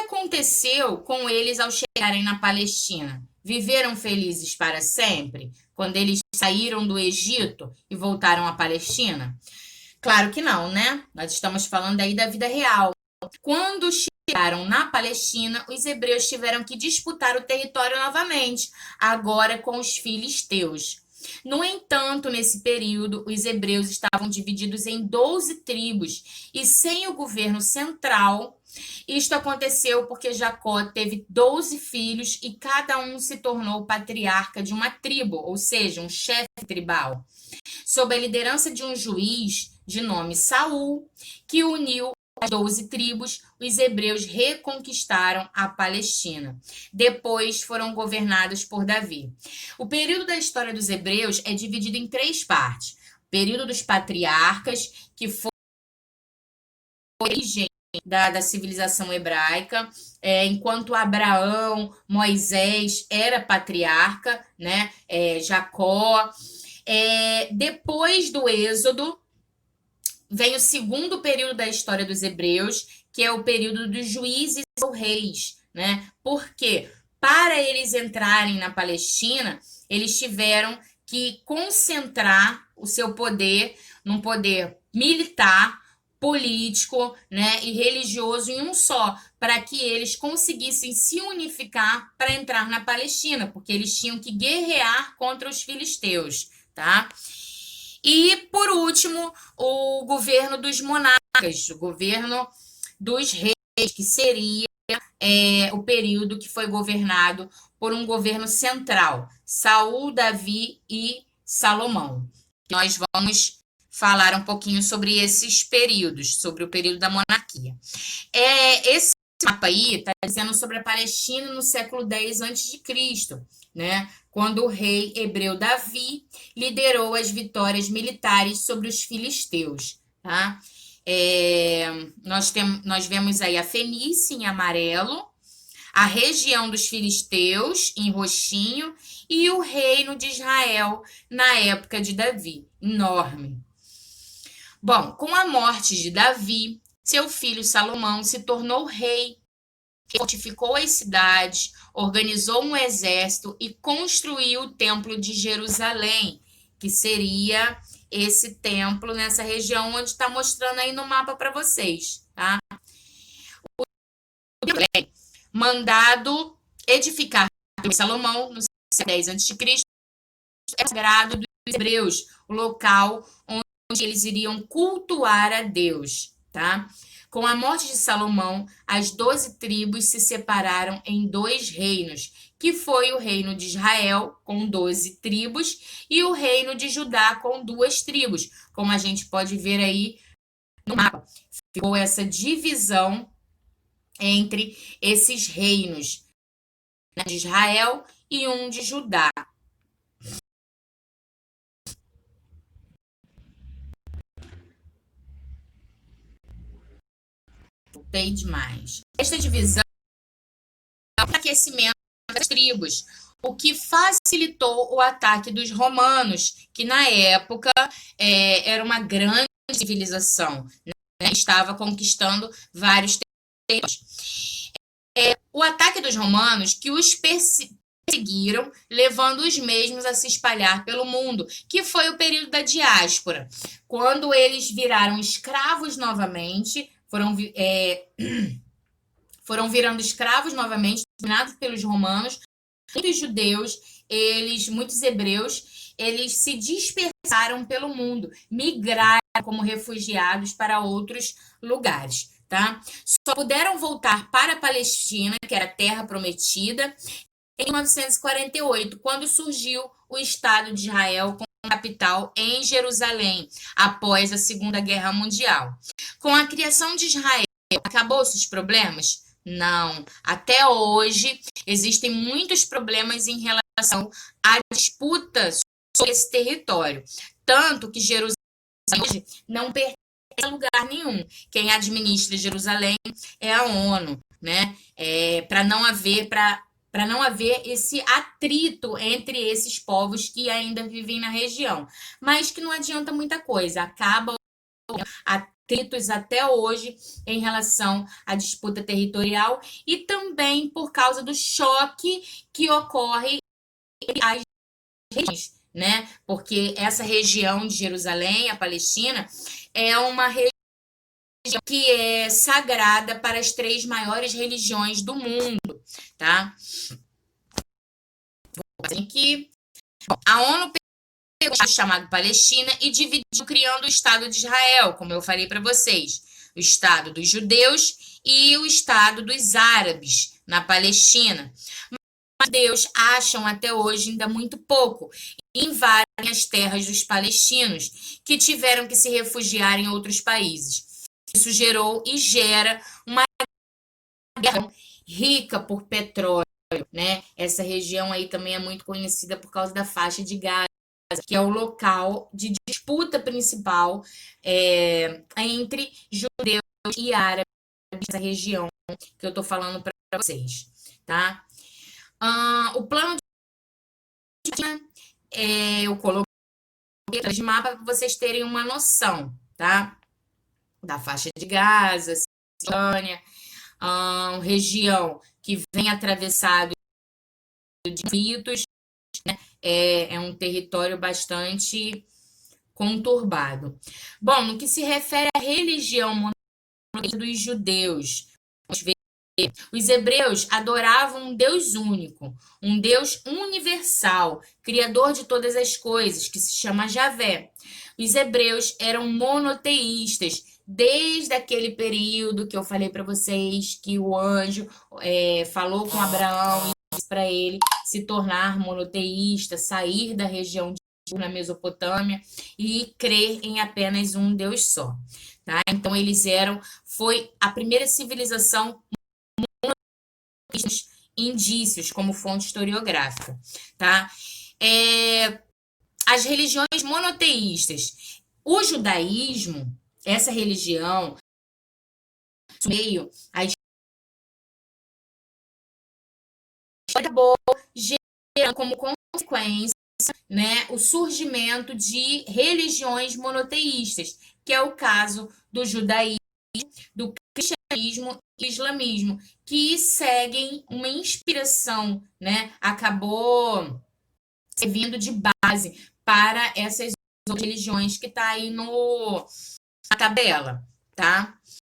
aconteceu com eles ao chegarem na Palestina? Viveram felizes para sempre? Quando eles saíram do Egito e voltaram à Palestina? Claro que não, né? Nós estamos falando aí da vida real. Quando chegaram na Palestina, os hebreus tiveram que disputar o território novamente, agora com os filisteus. No entanto, nesse período, os hebreus estavam divididos em 12 tribos e sem o governo central. Isto aconteceu porque Jacó teve 12 filhos e cada um se tornou patriarca de uma tribo, ou seja, um chefe tribal, sob a liderança de um juiz de nome Saul, que uniu as 12 tribos. Os hebreus reconquistaram a Palestina. Depois foram governados por Davi. O período da história dos hebreus é dividido em 3 partes. O período dos patriarcas, que foi a origem da civilização hebraica, enquanto Abraão, Moisés era patriarca, né? Jacó. Depois do Êxodo, vem o segundo período da história dos hebreus, que é o período dos juízes ou reis, né? Porque para eles entrarem na Palestina, eles tiveram que concentrar o seu poder num poder militar, político, né, e religioso em um só, para que eles conseguissem se unificar para entrar na Palestina, porque eles tinham que guerrear contra os filisteus, tá? E, por último, o governo dos monarcas, o governo dos reis, que seria o período que foi governado por um governo central, Saul, Davi e Salomão. Nós vamos falar um pouquinho sobre esses períodos, sobre o período da monarquia. Esse mapa aí está dizendo sobre a Palestina no século X a.C., né? Quando o rei hebreu Davi liderou as vitórias militares sobre os filisteus, tá? Nós vemos aí a Fenícia em amarelo, a região dos filisteus em roxinho e o reino de Israel na época de Davi, enorme. Bom, com a morte de Davi, seu filho Salomão se tornou rei, fortificou as cidades, organizou um exército e construiu o Templo de Jerusalém, que seria esse templo nessa região onde está mostrando aí no mapa para vocês, tá? O templo mandado edificar por Salomão no século X a.C., é sagrado dos hebreus, o local onde eles iriam cultuar a Deus, tá? Com a morte de Salomão, as 12 tribos se separaram em 2 reinos, que foi o reino de Israel, com 12 tribos, e o reino de Judá, com 2 tribos. Como a gente pode ver aí no mapa, ficou essa divisão entre esses reinos, né, de Israel e um de Judá. Voltei demais. Esta divisão é o aquecimento das tribos, o que facilitou o ataque dos romanos, que na época era uma grande civilização, né? Estava conquistando vários territórios. O ataque dos romanos que os perseguiram, levando os mesmos a se espalhar pelo mundo, que foi o período da diáspora, quando eles viraram escravos novamente, foram virando escravos novamente, dominados pelos romanos. Muitos judeus, muitos hebreus, eles se dispersaram pelo mundo, migraram como refugiados para outros lugares, tá? Só puderam voltar para a Palestina, que era a terra prometida, em 1948, quando surgiu o Estado de Israel com a capital em Jerusalém, após a Segunda Guerra Mundial. Com a criação de Israel, acabou-se os problemas? Não. Até hoje, existem muitos problemas em relação à disputa sobre esse território. Tanto que Jerusalém hoje não pertence a lugar nenhum. Quem administra Jerusalém é a ONU, né? Para não haver esse atrito entre esses povos que ainda vivem na região. Mas que não adianta muita coisa. Acaba atritos até hoje em relação à disputa territorial e também por causa do choque que ocorre às regiões, né? Porque essa região de Jerusalém, a Palestina, é uma região que é sagrada para as 3 maiores religiões do mundo, tá? Assim que a ONU pegou o estado chamado Palestina e dividiu, criando o Estado de Israel, como eu falei para vocês, o Estado dos judeus e o Estado dos árabes na Palestina. Mas Deus acham até hoje ainda muito pouco e invadem as terras dos palestinos, que tiveram que se refugiar em outros países. Isso gerou e gera uma guerra rica por petróleo, né? Essa região aí também é muito conhecida por causa da faixa de Gaza, que é o local de disputa principal entre judeus e árabes nessa região que eu estou falando para vocês, tá? O plano de eu coloquei de mapa para vocês terem uma noção, tá? Da faixa de Gaza, Cisjordânia, região que vem atravessado de conflitos, né? É um território bastante conturbado. Bom, no que se refere à religião monolítica dos judeus, vamos ver, os hebreus adoravam um Deus único, um Deus universal, criador de todas as coisas, que se chama Javé. Os hebreus eram monoteístas, desde aquele período que eu falei para vocês, que o anjo falou com Abraão e disse para ele se tornar monoteísta, sair da região de na Mesopotâmia e crer em apenas um Deus só. Tá? Então, foi a primeira civilização indícios como fonte historiográfica. Tá? As religiões monoteístas. O judaísmo, essa religião, meio a história boa, gerando como consequência, né, o surgimento de religiões monoteístas, que é o caso do judaísmo, do cristianismo e do islamismo, que seguem uma inspiração, né, acabou servindo de base para essas outras religiões que está aí na tabela, tá?